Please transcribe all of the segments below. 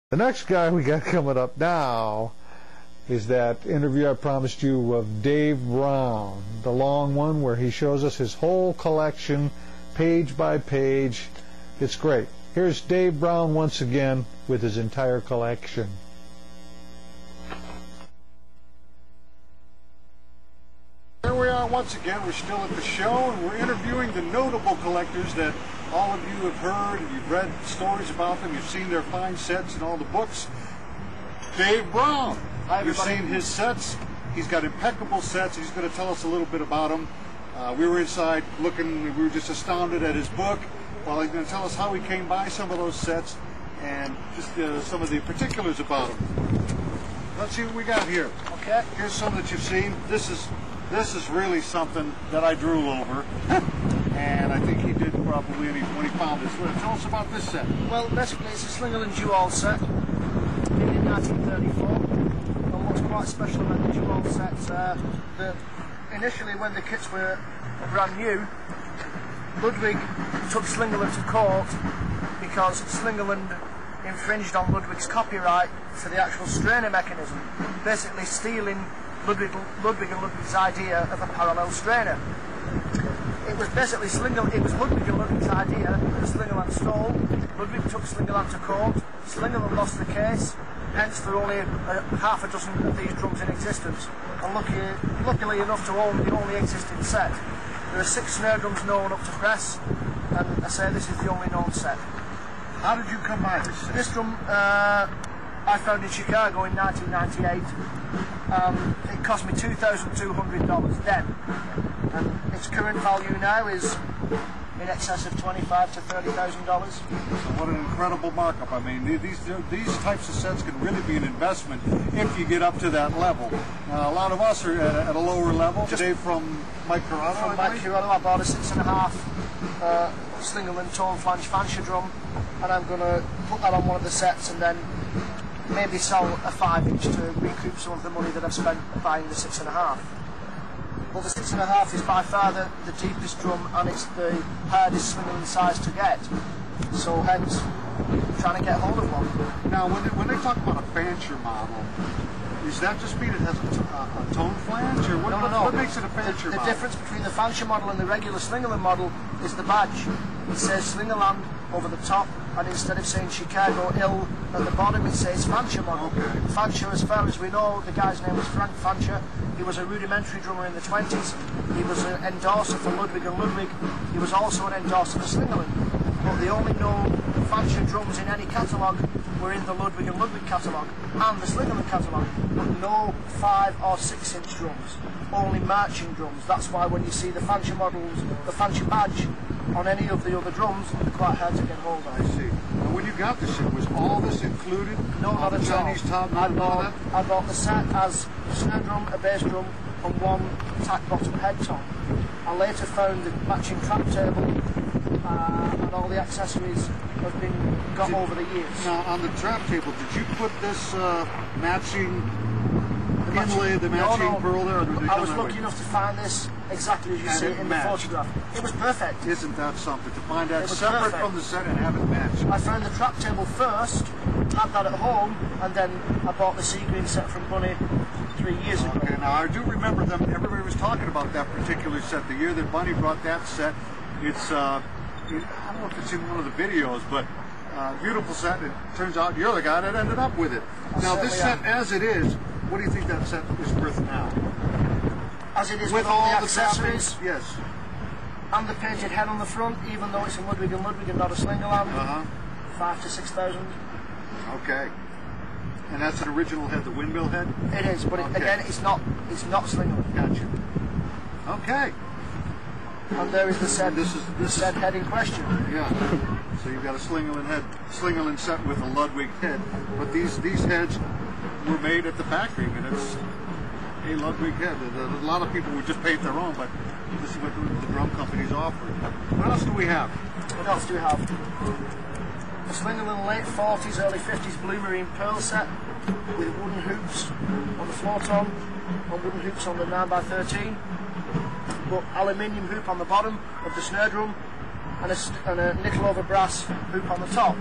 The next guy we got coming up now is that interview I promised you of Dave Brown, the long one where he shows us his whole collection, page by page. It's great. Here's Dave Brown once again with his entire collection. Here we are once again. We're still at the show, and we're interviewing the notable collectors that all of you have heard, and you've read stories about them. You've seen their fine sets in all the books. Dave Brown. Hi, you've everybody. seen his sets. He's got impeccable sets. He's going to tell us a little bit about them. We were inside looking. We were just astounded at his book. Well, he's going to tell us how he came by some of those sets and just some of the particulars about them. Let's see what we got here. Okay. Here's some that you've seen. This is really something that I drool over, and I think he did probably when he found this. Tell us about this set. Well, basically it's a Slingerland dual set made in 1934. And what's quite special about the dual sets, that initially when the kits were brand new, Ludwig took Slingerland to court because Slingerland infringed on Ludwig's copyright for the actual strainer mechanism, basically stealing Ludwig and Ludwig's idea of a parallel strainer. It was basically it was Ludwig and Ludwig's idea that Slingerland stole. Ludwig took Slingerland to court. Slingerland lost the case, hence there are only half a dozen of these drums in existence. And luckily enough to own the only existing set. There are 6 snare drums known up to press, and I say this is the only known set. How did you come by this set? This drum I found in Chicago in 1998. It cost me $2,200 then, and its current value now is in excess of $25,000 to $30,000. So what an incredible markup! I mean, these types of sets can really be an investment if you get up to that level. Now, a lot of us are at a lower level. Today from Mike Corrado. From Mike Corrado, I bought a 6.5 Slingerland tone flange fancher drum, and I'm going to put that on one of the sets and then maybe sell a 5-inch to recoup some of the money that I've spent buying the 6.5. Well, the 6.5 is by far the deepest drum, and it's the hardest Slingerland size to get. So hence, trying to get hold of one. Now, when they talk about a fancher model, is that just mean it has a tone flange, or what, No. what makes it a fancher model? The difference between the fancher model and the regular Slingerland model is the badge. It says Slingerland over the top, and instead of saying Chicago Ill at the bottom, it says Fancher model. Okay. Fancher, as far as we know, the guy's name was Frank Fancher. He was a rudimentary drummer in the 20s. He was an endorser for Ludwig and Ludwig. He was also an endorser for Slingerland. But the only known Fancher drums in any catalogue were in the Ludwig and Ludwig catalogue and the Slingerland catalogue, but no 5 or 6-inch drums, only marching drums. That's why when you see the Fancher models, the Fancher badge on any of the other drums, they're quite hard to get hold of. I see. And when you got this set, was all this included? No, not at all. Chinese top, I none of that? bought the set as a snare drum, a bass drum, and one tack bottom head tom. I later found the matching trap table and all the accessories have been got over the years. Now, on the trap table, did you put this matching inlay, the matching pearl there? Or did they I come was that lucky way? enough to find this exactly as you And see it it in matched. the photograph. It was perfect. Isn't that something, to find that It was separate perfect. from the set and have it match? I found the trap table first, had that at home, and then I bought the sea green set from Bunny 3 years ago. Okay, now I do remember them. Everybody was talking about that particular set. The year that Bunny brought that set, it's I don't know if it's in one of the videos, but beautiful set. It turns out you're the guy that ended up with it. Now this set, as it is, what do you think that set is worth now? As it is with all the accessories, trappings? Yes. and the painted head on the front, even though it's a Ludwig and Ludwig and not a Slingerland, 5,000 to 6,000. Okay. And that's an original head, the windmill head? It is, but Okay. again, it's not Slingerland. Gotcha. Okay. And there is the set, This said head in question. Yeah. So you've got a Slingerland set with a Ludwig head, but these heads were made at the factory, and it's a Ludwig head. A lot of people would just paint their own, but this is what the drum companies offer. What else do we have? What else do we have? A Slingerland late 40s, early 50s blue marine pearl set with wooden hoops on the floor tom, and wooden hoops on the 9x13, but aluminium hoop on the bottom of the snare drum, and a nickel over brass hoop on the top.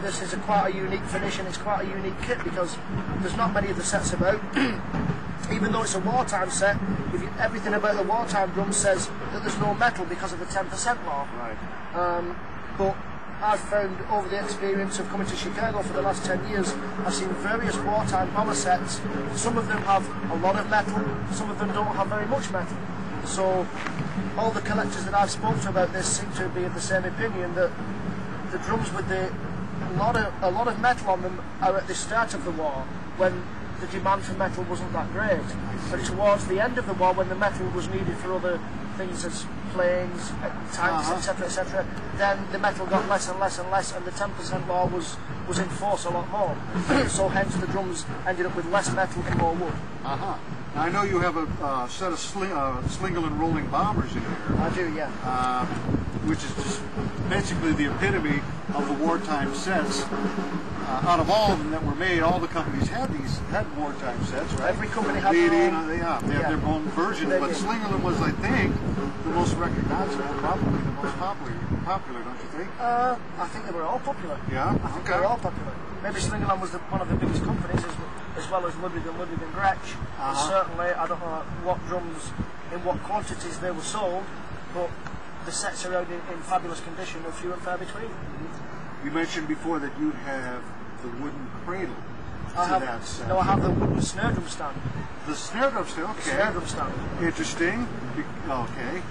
this is quite a unique finish, and it's quite a unique kit because there's not many of the sets about. Even though it's a wartime set, everything about the wartime drum says that there's no metal because of the 10% law. Right. But I've found over the experience of coming to Chicago for the last 10 years, I've seen various wartime bomber sets. Some of them have a lot of metal, some of them don't have very much metal. So all the collectors that I've spoken to about this seem to be of the same opinion, that the drums with a lot of metal on them are at the start of the war, when the demand for metal wasn't that great. But towards the end of the war, when the metal was needed for other things as planes, tanks, etc., etc., then the metal got less and less and less, and the 10% law was in force a lot more. So hence the drums ended up with less metal and more wood. Now, I know you have a set of Slingerland rolling bombers in here. I do, yeah. Which is just basically the epitome of the wartime sets. Out of all of them that were made, all the companies had wartime sets, right? Every company had their own. They have their own version, but Slingerland was, I think, the most recognizable, probably the most popular, don't you think? I think they were all popular. Yeah? I think they were all popular. Maybe Slingerland was one of the biggest companies, as well as Ludwig and Gretsch. And certainly, I don't know what drums, in what quantities they were sold, but the sets are out in fabulous condition, and few and far between. You mentioned before that you have the wooden cradle that set. No, I have the wooden snare drum stand. The snare drum stand, okay. Snare drum stand. Interesting. Okay.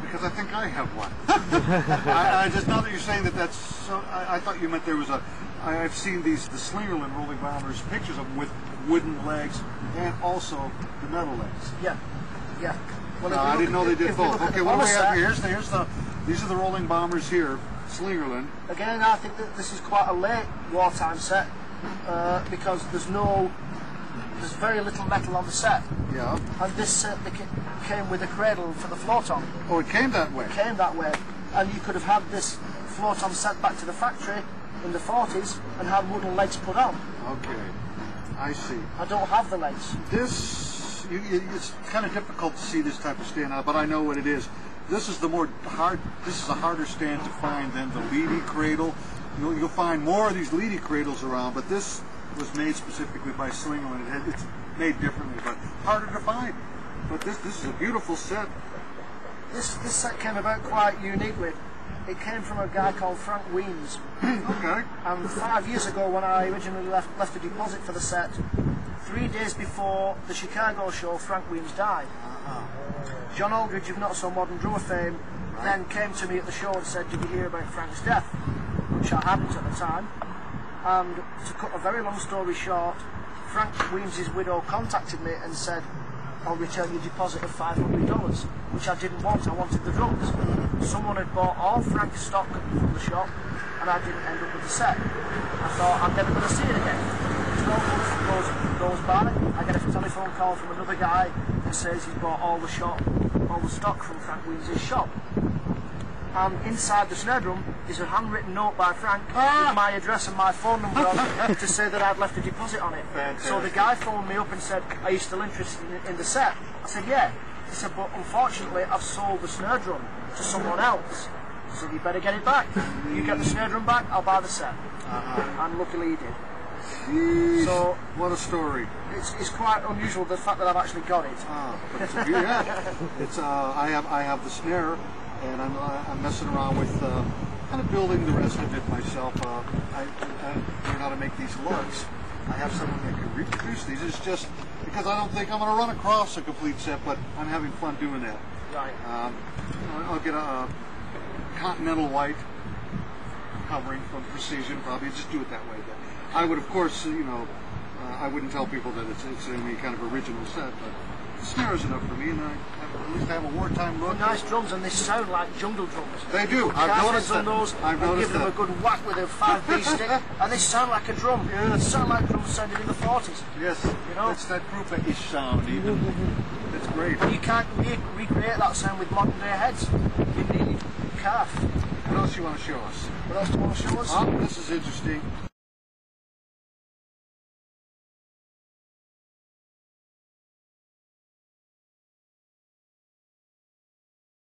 Because I think I have one. I just, now that you're saying that's so, I thought you meant there was I've seen the Slingerland rolling bombers, pictures of them with wooden legs and also the metal legs. Yeah. Well, no, I didn't know they did both. Okay, what do we have here? These are the rolling bombers here, Slingerland. Again, I think that this is quite a late wartime set because there's very little metal on the set. Yeah. And this set came with a cradle for the float-on. Oh, it came that way? It came that way. And you could have had this float-on sent back to the factory in the 40s and had wooden legs put on. Okay, I see. I don't have the legs. It's kind of difficult to see this type of stand, but I know what it is. This is This is a harder stand to find than the Leedy cradle. You'll find more of these Leedy cradles around, but this was made specifically by Slingerland. It's made differently, but harder to find. But this is a beautiful set. This set came about quite uniquely. It came from a guy called Frank Weems. Okay. And 5 years ago, when I originally left a deposit for the set, 3 days before the Chicago show, Frank Weems died. John Aldridge of Not So Modern Drummer fame then came to me at the show and said, "Did you hear about Frank's death?" Which I hadn't at the time. And to cut a very long story short, Frank Weems' widow contacted me and said, "I'll return your deposit of $500, which I didn't want. I wanted the drums. Someone had bought all Frank's stock from the shop, and I didn't end up with the set. I thought, I'm never going to see it again. 12 months goes by, I get a telephone call from another guy who says he's bought all the stock from Frank Weems' shop. And inside the snare drum is a handwritten note by Frank with my address and my phone number on to say that I'd left a deposit on it. Fantastic. So the guy phoned me up and said, "Are you still interested in the set?" I said, "Yeah." He said, "But unfortunately I've sold the snare drum to someone else." I said, "You better get it back. You get the snare drum back, I'll buy the set." And luckily he did. Jeez, so what a story. It's quite unusual, the fact that I've actually got it. I have the snare, and I'm messing around with kind of building the rest of it myself. I learned how to make these lugs. I have someone that can reproduce these. It's just because I don't think I'm going to run across a complete set, but I'm having fun doing that. Right. I'll get a Continental white covering from Precision, probably just do it that way. But I would, of course, I wouldn't tell people that it's any kind of original set, but the snare is enough for me, and at least I have a wartime look. Nice drums, and they sound like jungle drums. They do. I've noticed that. I've noticed give them a good whack with a 5B stick, and they sound like a drum. Yeah. They sound like drums sounded in the 40s. Yes, it's that group-ish sound even. It's great. You can't recreate that sound with modern day heads. You need calf. What else do you want to show us? What else do you want to show us? This is interesting.